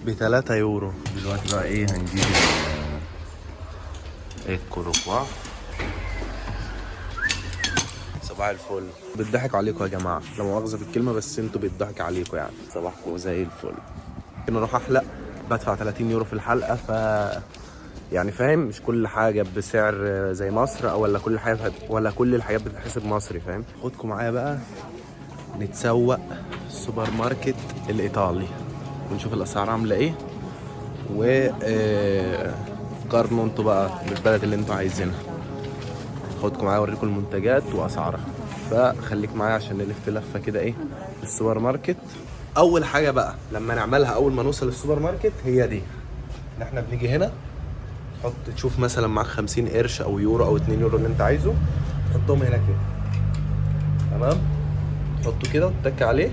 ب3 يورو. دلوقتي بقى ايه هنجيب الكولو كوا. صباح الفل. بتضحك عليكم يا جماعه، لا مؤاخذه في الكلمه بس انتوا بيضحك عليكم يعني. صباحكم زي الفل. ممكن اروح احلق بدفع 30 يورو في الحلقه، يعني فاهم، مش كل حاجه بسعر زي مصر، او ولا كل حاجه ولا كل الحاجات بتتحسب مصري، فاهم. خدكم معايا بقى نتسوق في السوبر ماركت الايطالي ونشوف الاسعار عامله ايه، و قارنوا انتوا بقى بالبلد اللي انتوا عايزينها. خدكم معايا اوريكم المنتجات واسعارها، فخليك معايا عشان نلف لفه كده ايه في السوبر ماركت. اول حاجه بقى لما نعملها اول ما نوصل السوبر ماركت هي دي، ان احنا بنيجي هنا تشوف مثلا معاك 50 قرش او يورو او 2 يورو اللي انت عايزه، تحطهم هنا كده، تمام. تحطه كده وتتك عليه،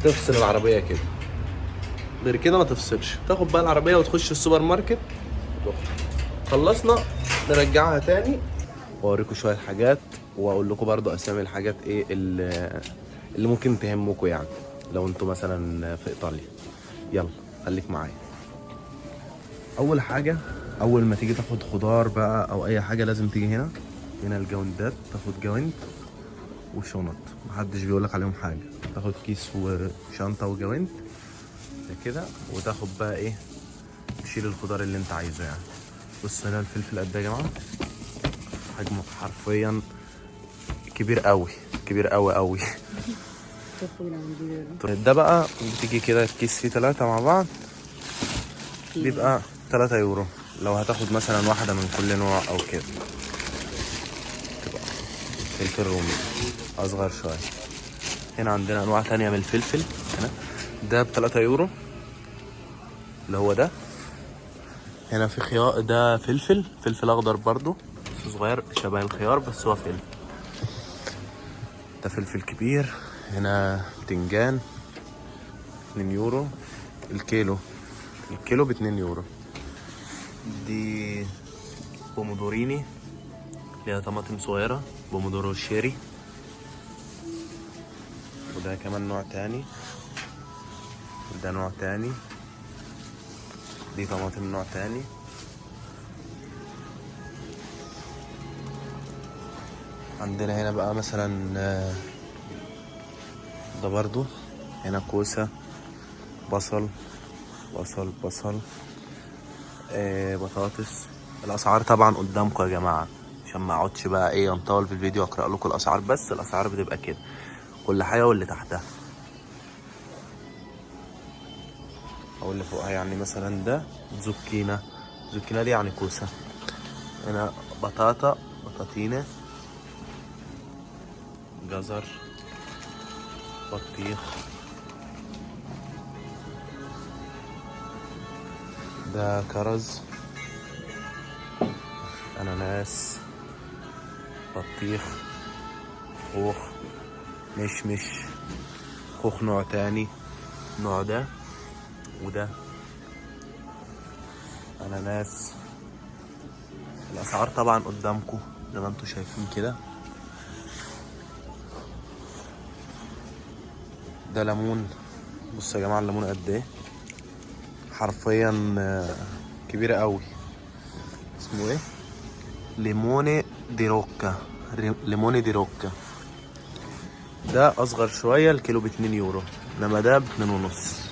تفصل العربيه كده، غير كده ما تفصلش. تاخد بقى العربيه وتخش السوبر ماركت. خلصنا نرجعها تاني واوريكم شويه حاجات، واقول لكم برضو اسامي الحاجات ايه اللي ممكن تهمكم يعني لو انتوا مثلا في ايطاليا. يلا خليك معايا. اول حاجه، اول ما تيجي تاخد خضار بقى او اي حاجه لازم تيجي هنا الجوندات. تاخد جوانت وشنط، محدش بيقولك عليهم حاجه. تاخد كيس وشنطه وجوانت كده، وتاخد بقى ايه، تشيل الخضار اللي انت عايزه يعني. بص هنا الفلفل قد ايه يا جماعه، حجمه حرفيا كبير قوي، كبير قوي قوي. ده بقى بتيجي كده الكيس فيه 3 مع بعض، بيبقى 3 يورو. لو هتاخد مثلا واحدة من كل نوع او كده، تبقى فلفل رومي اصغر شوية. هنا عندنا انواع تانية من الفلفل، هنا ده ب3 يورو اللي هو ده. هنا في خيار، ده فلفل اخضر برضو صغير شبه الخيار بس هو فلفل. ده فلفل كبير. هنا بتنجان 2 يورو الكيلو، الكيلو ب2 يورو. دي بومودوريني ليها طماطم صغيرة، بومودورو شيري. وده كمان نوع تاني، ده نوع تاني، دي طماطم نوع تاني. عندنا هنا بقى مثلا ده برضو هنا كوسة، بصل بصل بطاطس. الاسعار طبعا قدامكم يا جماعة، عشان ما اقعدش بقى ايه انطول في الفيديو اقرا لكم الاسعار، بس الاسعار بتبقى كده كل حاجة واللي تحتها او اللي فوقها. يعني مثلا ده زوكينا دي يعني كوسة. هنا بطاطينة، جزر، بطيخ. ده كرز، اناناس، بطيخ، خوخ، مشمش، خوخ نوع تاني، نوع ده وده، اناناس. الاسعار طبعا قدامكم زي ما انتم شايفين كده. ده ليمون، بصوا يا جماعه الليمون قد ايه، حرفيا كبيره قوي. اسمه ايه، ليموني دي روكا، ليموني دي روكا. ده اصغر شويه، الكيلو ب2 يورو، انما ده ب2.5.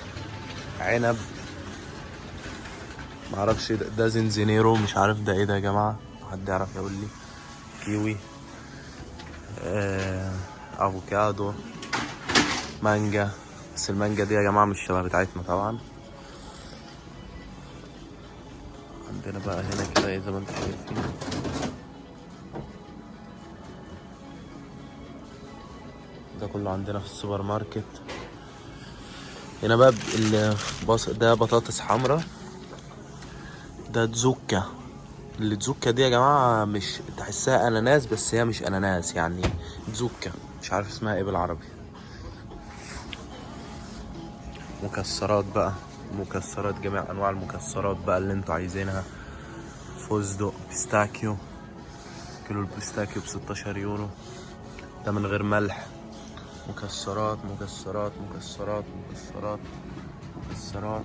عنب معرفش، ده زنزينيرو، مش عارف ده ايه ده يا جماعه، حد يعرف يقول لي. كيوي، افوكادو، مانجا. بس المانجا دي يا جماعه مش شبه بتاعتنا طبعا. عندنا بقى هنا كده ايه زي ما انتم شايفين، ده كله عندنا في السوبر ماركت. هنا بقى ده بطاطس حمراء، ده تزوكا. اللي تزوكا دي يا جماعة مش تحسها اناناس بس هي مش اناناس، يعني تزوكا مش عارف اسمها ايه بالعربي. مكسرات بقى، مكسرات، جميع انواع المكسرات بقى اللي انتوا عايزينها. فستق، بيستاكيو، كيلو البيستاكيو ب16 يورو، ده من غير ملح. مكسرات مكسرات مكسرات مكسرات مكسرات.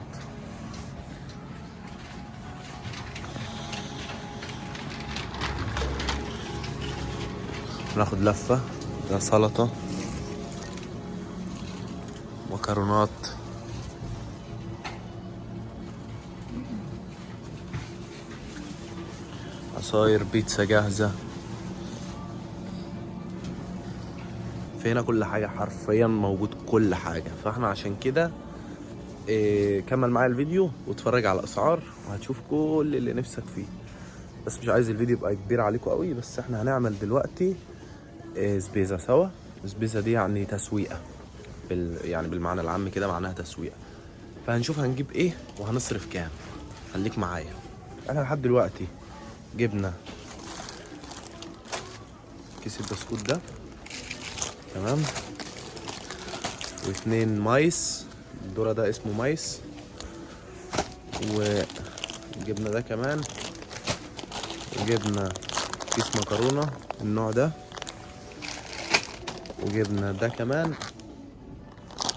هناخد لفة. ده سلطة، مكرونات، عصاير، بيتزا جاهزة. في هنا كل حاجة حرفيا موجود، كل حاجة. فاحنا عشان كده كمل معايا الفيديو واتفرج على الأسعار وهتشوف كل اللي نفسك فيه. بس مش عايز الفيديو يبقى كبير عليكم قوي، بس احنا هنعمل دلوقتي سبيزة سوا. السبيزة دي يعني تسويقة، يعني بالمعنى العام كده معناها تسويقة. فهنشوف هنجيب ايه وهنصرف كام. خليك معايا. احنا لحد دلوقتي جبنا كيس البسكوت ده، تمام، واتنين مايس. الذرة ده اسمه مايس. وجبنا ده كمان، وجبنا كيس مكرونة النوع ده، وجبنا ده كمان.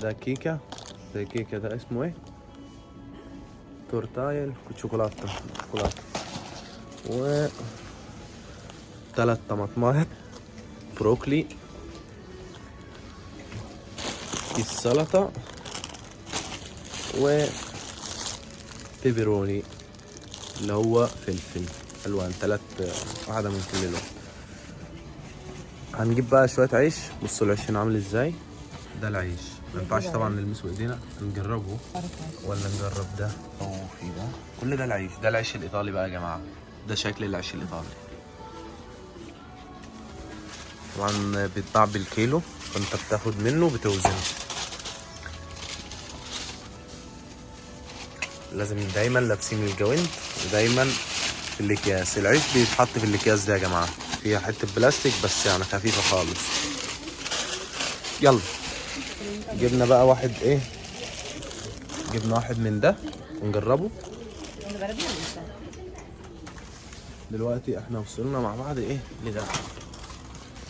ده كيكة، زي كيكة. ده اسمه ايه؟ تورتايل شوكولاتة. و 3 طماطمات، بروكلي، كيس سلطة، و بيبروني اللي هو فلفل الوان. 3 واحدة من كل لون. هنجيب بقى شوية عيش. بصوا العيش هنا عامل ازاي. ده العيش، ما ينفعش طبعا نلمسه بايدينا. نجربه ولا نجرب ده او في ده. كل ده العيش. ده العيش الايطالي بقى يا جماعة. ده شكل العيش الايطالي. طبعا بيتباع بالكيلو، فانت بتاخد منه بتوزنه. لازم دايما لابسين الجوانت، ودايما في الاكياس. العيش بيتحط في الاكياس ده يا جماعه، فيها حته بلاستيك بس يعني خفيفه خالص. يلا جبنا بقى واحد ايه، جبنا واحد من ده ونجربه. دلوقتي احنا وصلنا مع بعض ايه لده.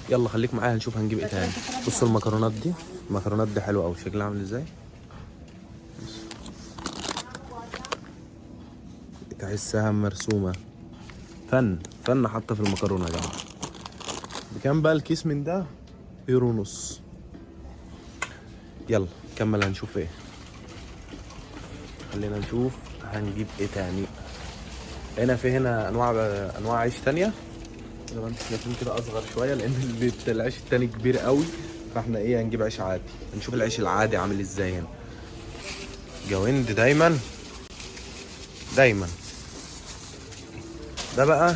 يلا خليك معايا هنشوف هنجيب ايه تاني. بصوا المكرونات دي، المكرونات دي حلوه قوي. شكلها عامل ازاي، تحسها مرسومه. فن حتى في المكرونه يا جماعه. بكام بقى الكيس من ده؟ €1.50. يلا كمل هنشوف ايه. خلينا نشوف هنجيب ايه تاني. هنا انواع عيش تانية زي ما انتم شايفين كده، اصغر شويه لان العيش التاني كبير قوي. فاحنا ايه هنجيب عيش عادي. هنشوف العيش العادي عامل ازاي هنا. جويند دايما. ده بقى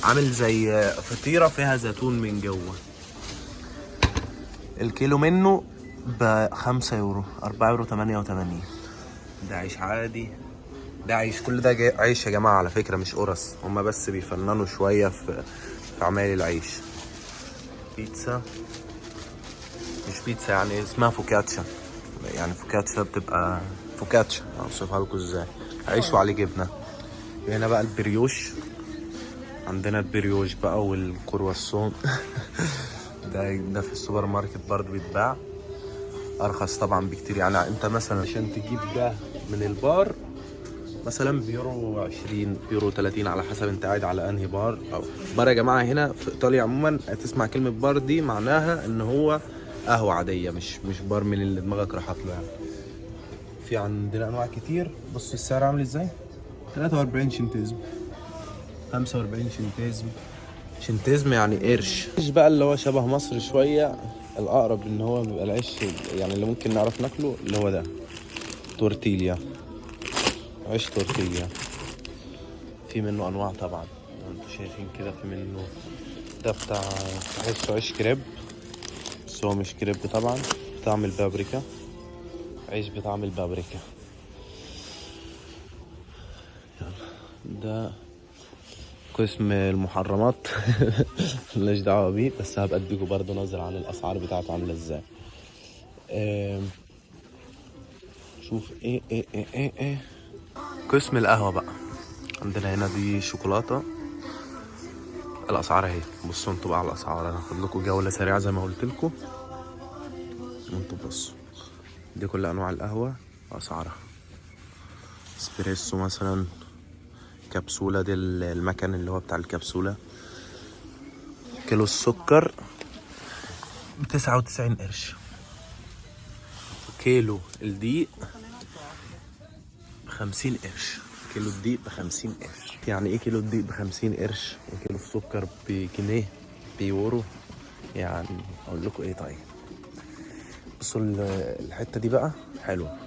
عامل زي فطيره فيها زيتون من جوه. الكيلو منه ب5€، €4.88. ده عيش عادي. ده عيش، كل ده عيش يا جماعة على فكرة، مش قرص. هما بس بيفننوا شوية في عمايل العيش. بيتزا، مش بيتزا يعني، اسمها فوكاتشا. يعني فوكاتشا بتبقى فوكاتشا، اوصفها لكم ازاي. عيش وعليه جبنة. هنا بقى البريوش. عندنا البريوش بقى والكرواسون. ده في السوبر ماركت برضه بيتباع. ارخص طبعا بكتير. يعني انت مثلا عشان تجيب ده من البار مثلا ب€20، €30 على حسب انت قاعد على انهي بار. او بار يا جماعه هنا في ايطاليا عموما تسمع كلمه بار دي معناها ان هو قهوه عاديه، مش بار من اللي دماغك راحت له يعني. في عندنا انواع كتير. بص السعر عامل ازاي. 43 شنتيزم، 45 شنتيزم. شنتيزم يعني قرش. العيش بقى اللي هو شبه مصر شويه، الاقرب ان هو بيبقى العيش يعني اللي ممكن نعرف ناكله اللي هو ده تورتيليا. عيش تورتيليا. في منه انواع طبعا انتوا شايفين كده. في منه ده بتاع تحسه عيش كريب، بس هو مش كريب طبعا. بطعم البابريكا، عيش بطعم البابريكا. ده قسم المحرمات. ملناش دعوه بيه، بس هبقى اديكوا برضه نظره عن الاسعار بتاعته عامله ازاي. شوف ايه قسم القهوه بقى. عندنا هنا دي شوكولاته. الاسعار اهي. بصوا انتوا بقى على الاسعار. انا هاخد لكم جوله سريعه زي ما قلت لكم. انتوا بصوا، دي كل انواع القهوه واسعارها. اسبريسو مثلا، كبسوله. دي المكان اللي هو بتاع الكبسوله. كيلو السكر ب99 قرش. كيلو الدقيق ب50 قرش. كيلو الدقيق ب50 قرش. يعني ايه كيلو الدقيق ب50 قرش وكيلو السكر بجنيه بيورو؟ يعني اقول لكم ايه؟ طيب بصوا الحته دي بقى حلوه.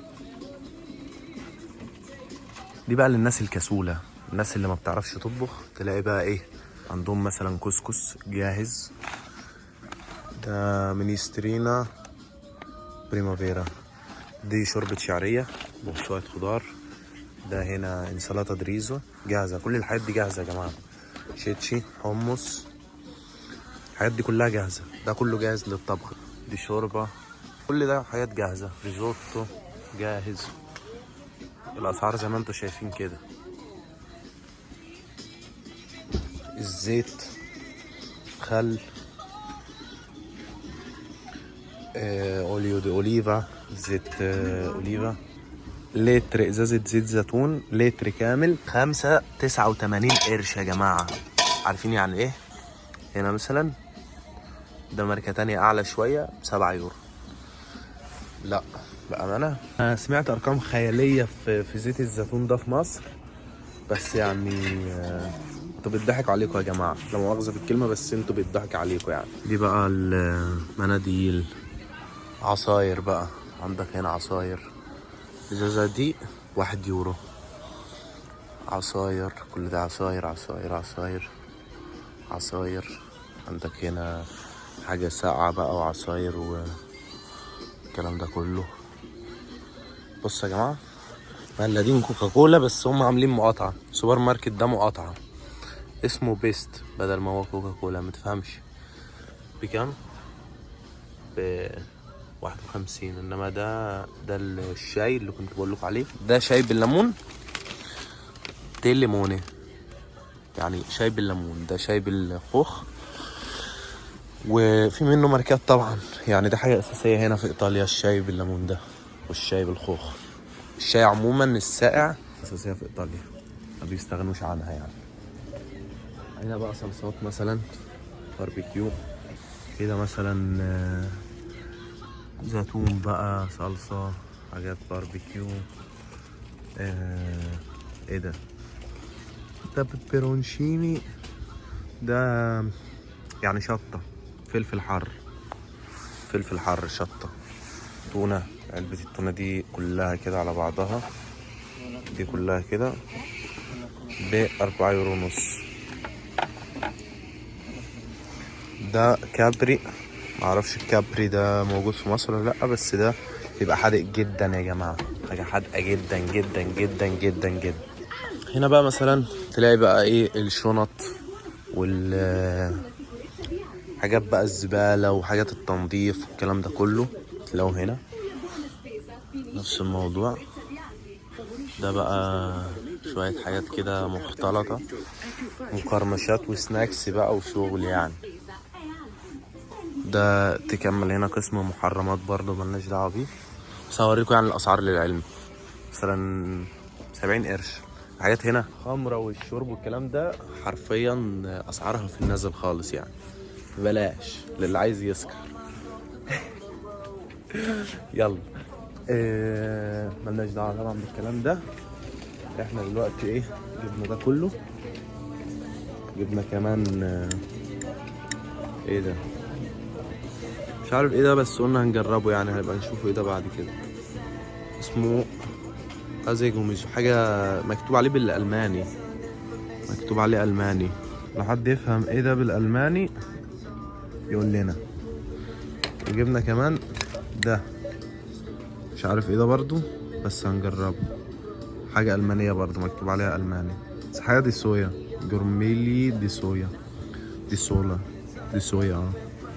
دي بقى للناس الكسوله، الناس اللي ما بتعرفش تطبخ. تلاقي بقى ايه عندهم مثلا كسكس جاهز، ده مينيسترينا بريمافيرا، دي شوربة شعرية وشوية خضار، ده هنا انسلاطة دريزو جاهزة. كل الحاجات دي جاهزة يا جماعة. شيتشي، حمص، الحاجات دي كلها جاهزة. ده كله جاهز للطبخ. دي شوربة، كل ده حاجات جاهزة. ريزوتو جاهز. الأسعار زي ما انتوا شايفين كده. الزيت، خل، اوليو دي اوليفا، زيت اوليفا، لتر ازازة زيت زيتون لتر كامل 5.89 قرش يا جماعة. عارفين يعني ايه؟ هنا مثلا ده ماركة تانية اعلى شوية 7 يورو. لا بأمانة أنا سمعت ارقام خيالية في زيت الزيتون ده في مصر، بس يعني انتوا بيضحك عليكم يا جماعة، لا مؤاخذة في الكلمة، بس انتوا بيضحك عليكم يعني. دي بقى المناديل، عصاير بقى. عندك هنا عصاير، الازازة دي 1 يورو. عصاير، كل ده عصاير عصاير عصاير عصاير. عندك هنا حاجة ساقعة بقى وعصاير والكلام ده كله. بص يا جماعة، مقلدين كوكاكولا بس هم عاملين مقاطعة. سوبر ماركت ده مقاطعة اسمه بيست بدل ما هو كوكاكولا. متفهمش بكام؟ ب51. انما ده الشاي اللي كنت بقولك عليه، ده شاي بالليمون، تي ليموني، يعني شاي بالليمون. ده شاي بالخوخ، وفي منه ماركات طبعا. يعني ده حاجة أساسية هنا في إيطاليا، الشاي بالليمون ده والشاي بالخوخ. الشاي عموما الساقع أساسية في إيطاليا، ما بيستغنوش عنها يعني. هنا بقى صلصات مثلا باربيكيو كده، مثلا زيتون بقى، صلصة، حاجات باربيكيو. ايه ده بيبرونشيني، ده يعني شطة، فلفل حر، فلفل حر، شطة. تونة، علبة التونة دي كلها كده على بعضها، دي كلها كده ب4 يورو ونص. ده كابري، معرفش الكابري ده موجود في مصر ولا لأ، بس ده بيبقى حادق جدا يا جماعة، حاجة حادقة جدا جدا جدا جدا جدا. هنا بقى مثلا تلاقي بقى ايه الشنط حاجات بقى الزبالة وحاجات التنظيف والكلام ده كله، تلاقوه هنا نفس الموضوع. ده بقى شوية حاجات كده مختلطة، مقرمشات وسناكس بقى وشغل يعني. ده تكمل هنا قسم محرمات برضو ملناش دعوة بيه، بس هوريكم يعني الأسعار للعلم. مثلا 70 قرش. حاجات هنا خمرة والشرب والكلام ده حرفيا أسعارها في النازل خالص يعني، بلاش للي عايز يسكر. يلا ملناش دعوة طبعا بالكلام ده. احنا دلوقتي ايه جبنا ده كله، جبنا كمان ايه ده مش عارف ايه ده، بس قلنا هنجربه يعني، هنبقى نشوفه ايه ده بعد كده. اسمه ازيجوميش، حاجة مكتوب عليه بالألماني، مكتوب عليه ألماني. لو حد يفهم ايه ده بالألماني يقول لنا. وجبنا كمان ده مش عارف ايه ده برضو، بس هنجربه. حاجة ألمانية برضو مكتوب عليها ألماني، بس حاجة دي صويا، جورميلي دي صويا، دي صولا، دي صويا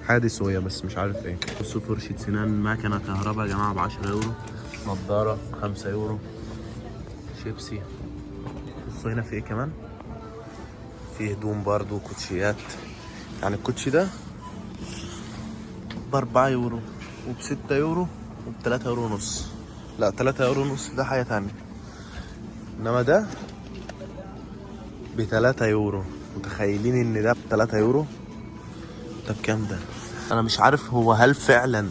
حاجة دي صويا بس مش عارف ايه. بصوا فرشة سنان مكنة كهرباء يا جماعة ب10 يورو. نضارة 5 يورو. شيبسي. بصوا هنا في ايه كمان، في هدوم برضو، كوتشيات. يعني الكوتشي ده ب4 يورو وب6 يورو وب3 يورو ونص. لا 3 يورو ونص ده حاجة تانية، انما ده ب3 يورو. متخيلين ان ده ب3 يورو؟ ده بكام ده؟ انا مش عارف هو هل فعلا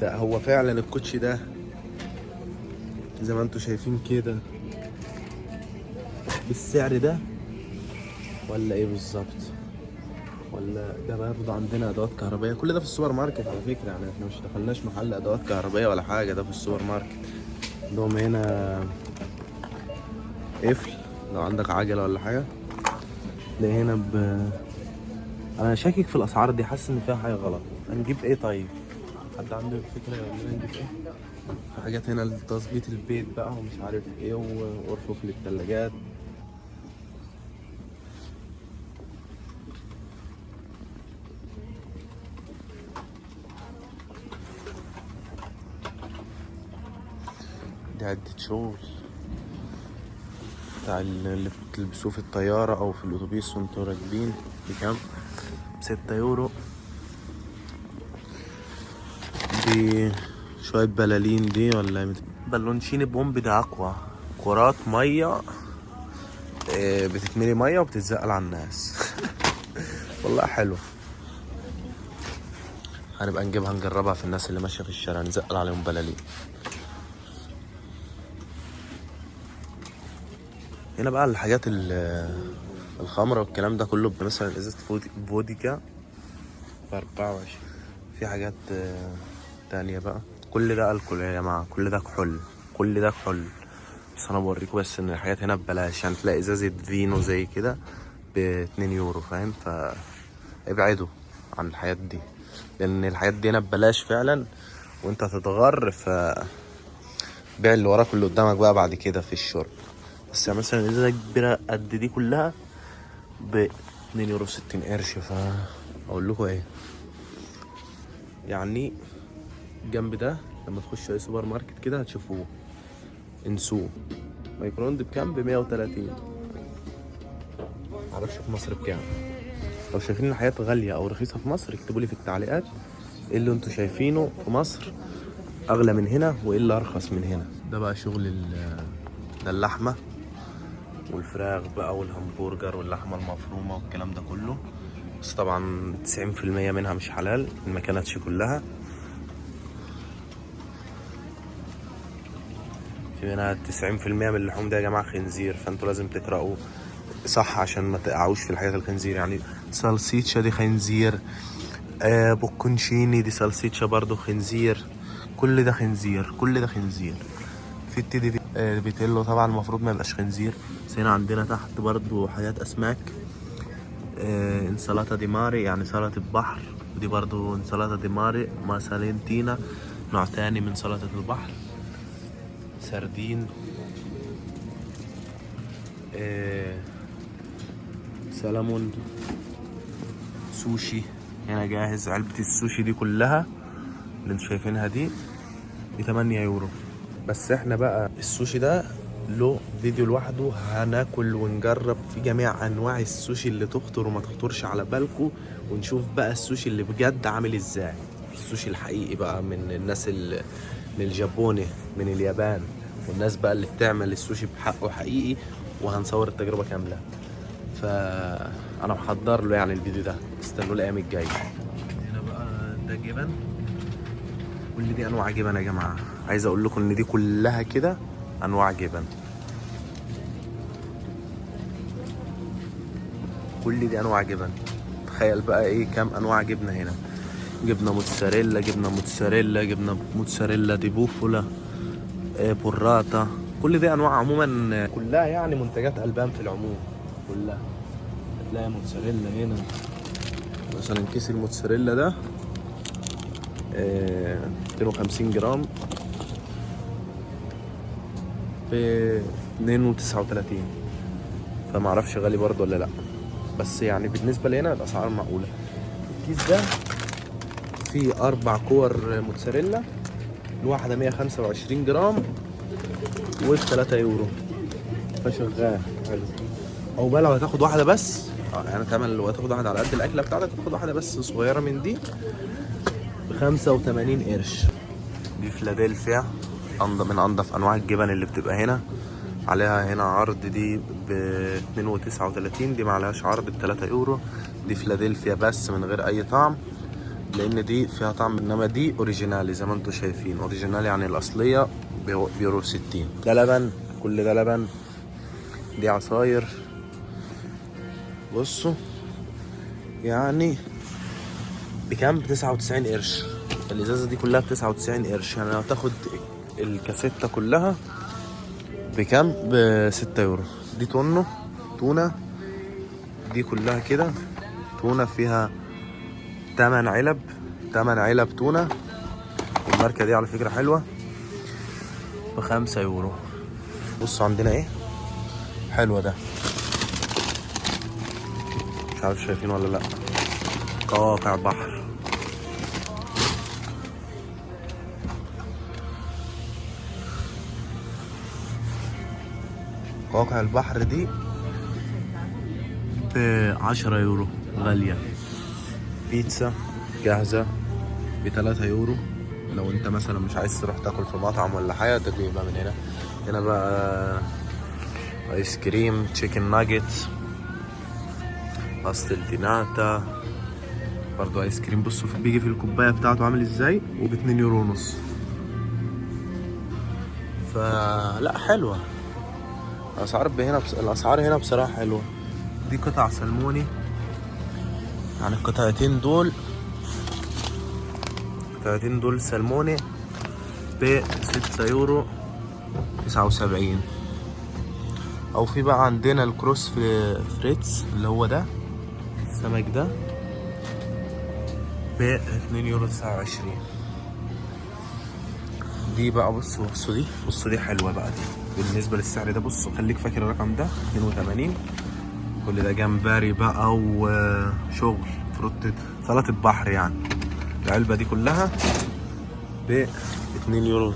لا هو فعلا الكوتشي ده زي ما انتوا شايفين كده بالسعر ده ولا ايه بالظبط، ولا ده برضه عندنا ادوات كهربائيه. كل ده في السوبر ماركت على فكره، يعني احنا مش دخلناش محل ادوات كهربائيه ولا حاجه، ده في السوبر ماركت. عندهم هنا قفل لو عندك عجله ولا حاجه. ده هنا انا شاكك في الاسعار دي، حاسس ان فيها حاجه غلط. هنجيب ايه طيب؟ حد عنده فكره يقول لنا نجيب ايه؟ في حاجات هنا لتظبيط البيت بقى ومش عارف ايه، وارفف للثلاجات. دي عدة شغل بتاع اللي بتلبسوه في الطيارة أو في الأتوبيس وانتوا راكبين. بكام؟ ب6 يورو. دي شوية بلالين دي ولا بالونشيني بومب. ده أقوى كرات مية بتتملي مية وبتتزقل على الناس. والله حلو، هنبقى نجربها في الناس اللي ماشية في الشارع، نزقل عليهم بلالين. هنا بقى الحاجات الخمرة والكلام ده كله، مثلا ازازة فوديكا ب24. في حاجات تانية بقى. كل ده الكل يا جماعة، كل ده كحول، كل ده كحول. بس انا بوريكم بس ان الحاجات هنا ببلاش. يعني تلاقي ازازة فينو زي كده ب2 يورو، فاهم؟ فابعدوا عن الحاجات دي، لان الحاجات دي هنا ببلاش فعلا وانت هتتغر. بيع اللي وراك واللي قدامك بقى بعد كده في الشرب. بس يعني مثلا ازازة كبيرة قد دي كلها ب2 يورو 60 قرش. اقول لكم ايه يعني، الجنب ده لما تخش اي سوبر ماركت كده هتشوفوه، انسوه. مايكرووند بكام؟ ب130. معرفش في مصر بكام. لو شايفين الحياة غالية او رخيصة في مصر اكتبوا لي في التعليقات ايه اللي انتوا شايفينه في مصر اغلى من هنا وايه اللي ارخص من هنا. ده بقى شغل ده اللحمة والفراخ بقى والهمبرجر واللحمة المفرومة والكلام ده كله. بس طبعا 90% منها مش حلال، ما كانتش كلها. في منها 90% من اللحوم ده يا جماعة خنزير، فانتوا لازم تقرأوا صح عشان ما تقعوش في الحاجات الخنزير. يعني سالسيتشا دي خنزير، بوكونشيني دي سالسيتشا برضو خنزير. كل ده خنزير، كل ده خنزير. في التيدي بيتيلو طبعا المفروض ما يبقاش خنزير. بس هنا عندنا تحت برضو حاجات اسماك. انسلاطة دي ماري يعني سلطة البحر، ودي برضو انسلاطة دي ماري مع سالنتينا، نوع تاني من سلطة البحر. سردين، سلمون، سوشي هنا جاهز. علبة السوشي دي كلها اللي انتوا شايفينها دي ب8 يورو. بس احنا بقى السوشي ده له فيديو لوحده، هناكل ونجرب في جميع انواع السوشي اللي تخطر وما تخطرش على بالكم، ونشوف بقى السوشي اللي بجد عامل ازاي. السوشي الحقيقي بقى من الناس من الجابوني من اليابان، والناس بقى اللي بتعمل السوشي بحقه حقيقي. وهنصور التجربة كاملة، فانا محضر له يعني الفيديو ده، استنوا الايام الجايه. هنا بقى ده جبن، كل دي انواع جبن يا جماعه. عايز اقول لكم ان دي كلها كده انواع جبن، كل دي انواع جبن. تخيل بقى ايه كام انواع جبنه هنا. جبنه موتزاريلا، جبنه موتزاريلا، جبنه موتزاريلا دي بوفولا، بوراتا. كل دي انواع عموما، كلها يعني منتجات البان في العموم كلها. هتلاقي موتزاريلا هنا مثلا، كيس الموتزاريلا ده 250 جرام ب 2.39. فمعرفش غالي برضه ولا لا، بس يعني بالنسبة لهنا الأسعار معقولة. الكيس ده فيه 4 كور موتزاريلا، الواحدة 125 جرام وب3 يورو. فشغال حلو. أو بقى لو هتاخد واحدة بس يعني تعمل، لو هتاخد واحدة على قد الأكلة بتاعتك تاخد واحدة بس صغيرة من دي ب85 قرش. دي فيلادلفيا، من أنضف أنواع الجبن اللي بتبقى هنا. عليها هنا عرض دي ب 2.39، دي معلهاش عرض ب 3 يورو. دي فيلادلفيا بس من غير اي طعم، لان دي فيها طعم، انما دي اوريجينالي زي ما انتم شايفين. اوريجينالي يعني الاصليه بيورو 60. ده لبن، كل ده لبن. دي عصاير، بصوا يعني بكام؟ ب 99 قرش. الازازه دي كلها ب 99 قرش، يعني لو تاخد الكاسيته كلها بكام؟ ب 6 يورو. دي تونه، دي كلها كده تونه، فيها 8 علب، 8 علب تونه. الماركه دي على فكره حلوه، ب5 يورو. بصوا عندنا ايه حلوه ده، مش عارف شايفين ولا لا، قواقع بحر. قواقع البحر دي ب10 يورو، غالية. بيتزا جاهزة ب3 يورو، لو انت مثلا مش عايز تروح تاكل في مطعم ولا حاجة تجيبها من هنا. هنا بقى ايس كريم، تشيكن ناجت، باستل ديناتا، برضو ايس كريم. بصوا بيجي في الكوباية بتاعته عامل ازاي، وب2 يورو ونص. فلا حلوة الاسعار هنا بصراحة حلوة. دي قطع سلموني، يعني القطعتين دول سلموني ب6 يورو 79. او في بقى عندنا الكروس فريتز اللي هو ده السمك ده ب2 يورو 29. دي بقى بصوا دي حلوة بقى دي بالنسبة للسعر ده. بصوا خليك فاكر الرقم ده 82. كل ده جمبري بقى وشغل فروت، سلطة بحر يعني. العلبة دي كلها ب2 يورو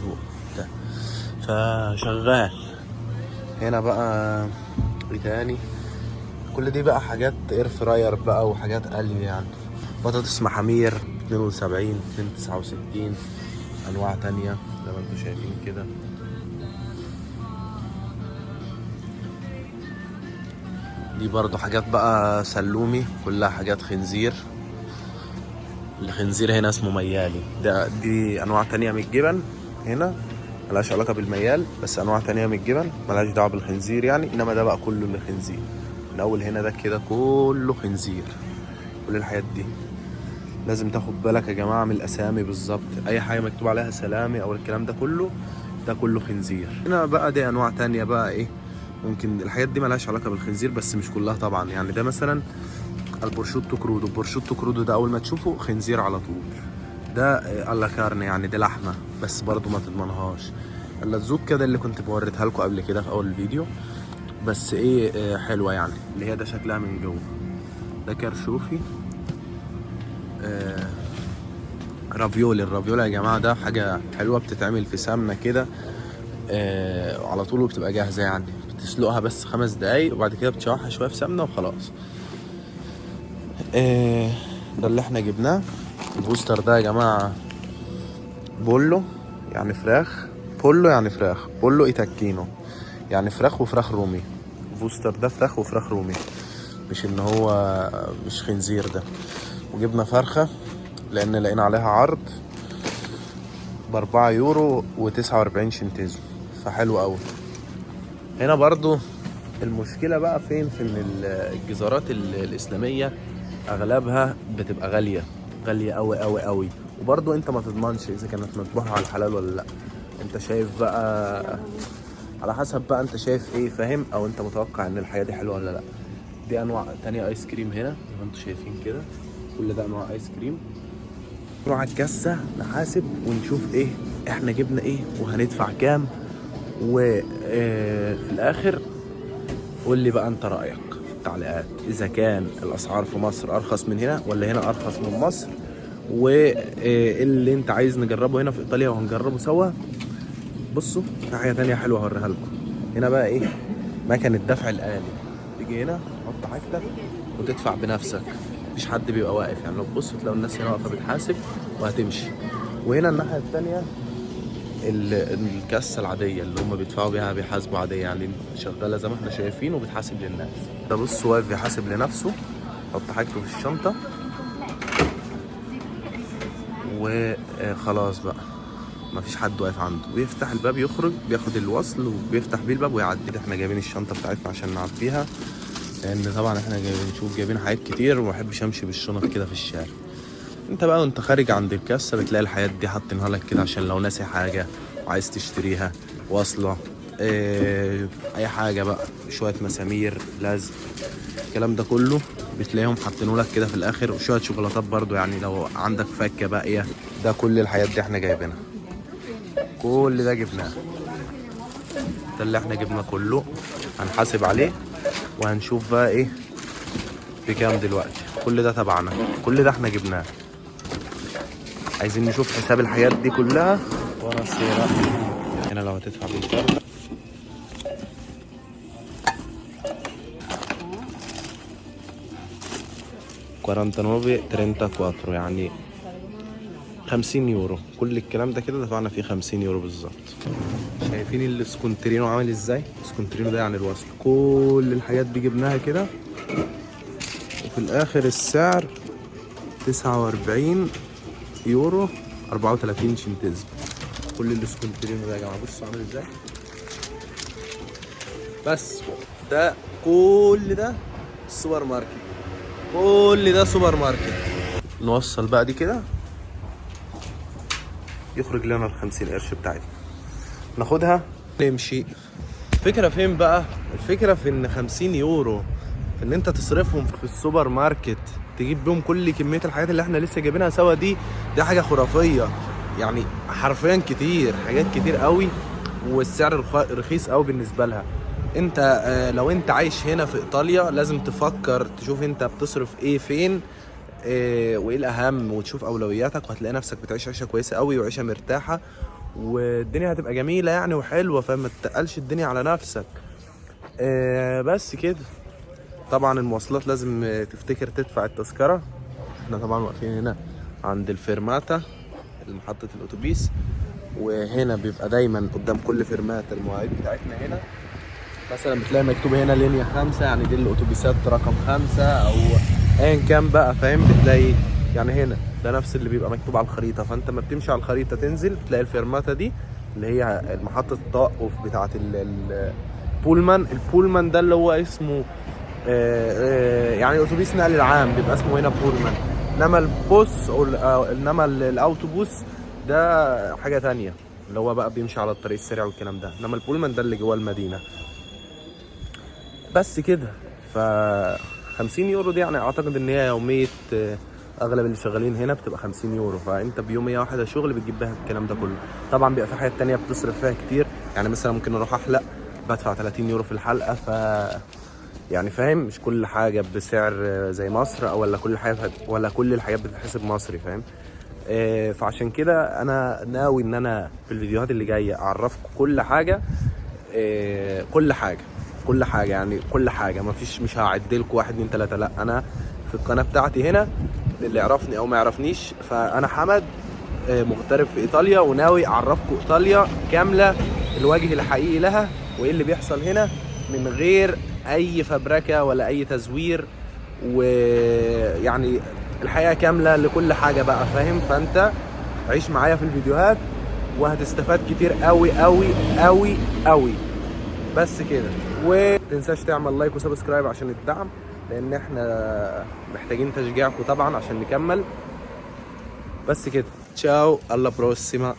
ده، فشغال. هنا بقى ايه تاني؟ كل دي بقى حاجات اير فراير بقى وحاجات قلي يعني. بطاطس محامير 72 269. انواع تانية زي ما انتم شايفين كده. دي برضو حاجات بقى سلومي، كلها حاجات خنزير. الخنزير هنا اسمه ميالي. دي انواع تانية من الجبن، هنا ملهاش علاقة بالميال، بس انواع تانية من الجبن ملهاش دعوة بالخنزير يعني. انما ده بقى كله اللي خنزير، من اول هنا ده كده كله خنزير. كل الحاجات دي لازم تاخد بالك يا جماعة من الاسامي بالظبط. اي حاجة مكتوب عليها سلامي او الكلام ده كله خنزير. هنا بقى دي انواع تانية بقى ايه، ممكن الحاجات دي ملهاش علاقة بالخنزير بس مش كلها طبعا يعني. ده مثلا البورشوتو كرودو ده اول ما تشوفه خنزير على طول. ده الا كارن يعني دي لحمه، بس برضو ما تضمنهاش. اللزوك كده اللي كنت بوريتها لكم قبل كده في اول الفيديو، بس ايه حلوه يعني، اللي هي ده شكلها من جوه. ده كرشوفي. الرافيولي يا جماعه ده حاجه حلوه، بتتعمل في سمنه كده على طول وبتبقى جاهزه يعني. بتسلقها بس 5 دقايق وبعد كده بتشوحها شويه في سمنه وخلاص. ده اللي احنا جبناه. البوستر ده يا جماعه بولو يعني فراخ، بولو ايتاكينو يعني فراخ وفراخ رومي. بوستر ده فراخ وفراخ رومي، مش ان هو مش خنزير ده. وجبنا فرخة لان لقينا عليها عرض ب4 يورو و49 سنتيزو، فحلو قوي. هنا برضو المشكلة بقى فين؟ في ان الجزارات الاسلامية اغلبها بتبقى غالية قوي قوي قوي. وبرضو انت ما تضمنش اذا كانت مطبوخة على الحلال ولا لا. انت شايف بقى على حسب بقى انت شايف ايه، فاهم؟ او انت متوقع ان الحياة دي حلوة ولا لا. دي انواع تانية ايس كريم هنا زي ما انتم شايفين كده. كل ده انواع ايس كريم. نروح على الكاسة نحاسب ونشوف ايه احنا جبنا ايه وهندفع كام. وفي الاخر قول لي بقى انت رأيك في التعليقات، اذا كان الاسعار في مصر ارخص من هنا ولا هنا ارخص من مصر، واللي انت عايز نجربه هنا في ايطاليا وهنجربه سوا. بصوا في حاجه تانية حلوه هوريها لكم. هنا بقى ايه، مكان الدفع الآلي. تيجي هنا تحط حاجتك وتدفع بنفسك، مفيش حد بيبقى واقف يعني. لو تبص تلاقوا الناس هنا واقفه بتحاسب وهتمشي. وهنا الناحيه التانية الكاسه العاديه اللي هم بيدفعوا بيها، بيحاسبوا عاديه يعني، شغاله زي ما احنا شايفين وبتحاسب للناس. ده بص واقف بيحاسب لنفسه، يحط حاجته في الشنطه وخلاص بقى، مفيش حد واقف عنده، ويفتح الباب يخرج بياخد الوصل وبيفتح بيه الباب ويعدي. احنا جايبين الشنطه بتاعتنا عشان نعبيها، لان طبعا احنا جايبين حاجات كتير وما بحبش امشي بالشنط كده في الشارع. انت بقى وانت خارج عند الكاسه بتلاقي الحاجات دي حاطينها لك كده عشان لو ناسي حاجه وعايز تشتريها، واصله اي حاجه بقى، شويه مسامير، لزق، الكلام ده كله بتلاقيهم حاطينه لك كده في الاخر، وشويه شوكولاتات برضو يعني لو عندك فكه باقيه. ده كل الحاجات دي احنا جايبينها، كل ده جبناه، ده اللي احنا جبناه كله. هنحاسب عليه وهنشوف بقى ايه بكام دلوقتي. كل ده تبعنا، كل ده احنا جبناه. عايزين نشوف حساب الحاجات دي كلها. ورا السيرة هنا لو هتدفع بالكارت كورانتانوفي 34 يعني 50 يورو. كل الكلام ده كده دفعنا فيه 50 يورو بالظبط. شايفين السكونترينو عامل ازاي؟ السكونترينو ده يعني الوصل. كل الحاجات دي جبناها كده، وفي الاخر السعر 49 يورو 34 سنتيز. كل السكونترينو ده يا جماعه بصوا عامل ازاي. بس ده كل ده السوبر ماركت، كل ده سوبر ماركت. نوصل بقى دي كده يخرج لنا ال 50 قرش بتاعتنا، ناخدها نمشي. الفكرة فين بقى؟ الفكرة في ان 50 يورو ان انت تصرفهم في السوبر ماركت تجيب بيهم كل كمية الحاجات اللي احنا لسه جايبينها سوا دي حاجة خرافية يعني، حرفيا كتير، حاجات كتير قوي، والسعر رخيص قوي بالنسبة لها. انت لو انت عايش هنا في ايطاليا لازم تفكر تشوف انت بتصرف ايه فين، وايه الاهم، وتشوف اولوياتك، وهتلاقي نفسك بتعيش عيشه كويسه قوي وعيشه مرتاحه، والدنيا هتبقى جميله يعني وحلوه، فما تتقلش الدنيا على نفسك. بس كده. طبعا المواصلات لازم تفتكر تدفع التذكره. احنا طبعا واقفين هنا عند الفيرماتا، محطه الاتوبيس، وهنا بيبقى دايما قدام كل فيرماتا المواعيد بتاعتنا. هنا مثلا بتلاقي مكتوب هنا لينيا 5، يعني دي الاتوبيسات رقم 5 او ايا كان بقى، فاهم؟ بتلاقي يعني هنا ده نفس اللي بيبقى مكتوب على الخريطه. فانت ما بتمشي على الخريطه تنزل تلاقي الفيرماتا دي اللي هي محطه التوقف بتاعه البولمان ده اللي هو اسمه يعني اتوبيس نقل العام بيبقى اسمه هنا بولمان. انما البوس انما الاوتوبوس ده حاجه تانية اللي هو بقى بيمشي على الطريق السريع والكلام ده. انما البولمان ده اللي جوه المدينه. بس كده. ف 50 يورو دي يعني اعتقد ان هي يوميه اغلب اللي شغالين هنا بتبقى 50 يورو، فانت بيوميه واحده شغل بتجيب بها الكلام ده كله. طبعا بيبقى في حاجات تانية بتصرف فيها كتير، يعني مثلا ممكن اروح احلق بدفع 30 يورو في الحلقه، ف يعني فاهم، مش كل حاجه بسعر زي مصر، او ولا كل الحاجات بتتحسب مصري، فاهم؟ فعشان كده انا ناوي ان انا في الفيديوهات اللي جايه اعرفكم كل حاجه، كل حاجه يعني كل حاجه، مش هعد لكم 1 2 3، لا. انا في القناه بتاعتي هنا اللي يعرفني او ما يعرفنيش، فانا حمد مغترب في ايطاليا، وناوي اعرفكم ايطاليا كامله، الوجه الحقيقي لها، وايه اللي بيحصل هنا من غير اي فبركه ولا اي تزوير، ويعني الحقيقه كامله لكل حاجه بقى، فاهم؟ فانت عيش معايا في الفيديوهات وهتستفاد كتير قوي قوي قوي قوي. بس كده. ومتنساش تعمل لايك وسبسكرايب عشان الدعم، لان احنا محتاجين تشجيعكم طبعا عشان نكمل. بس كده. تشاو، alla prossima.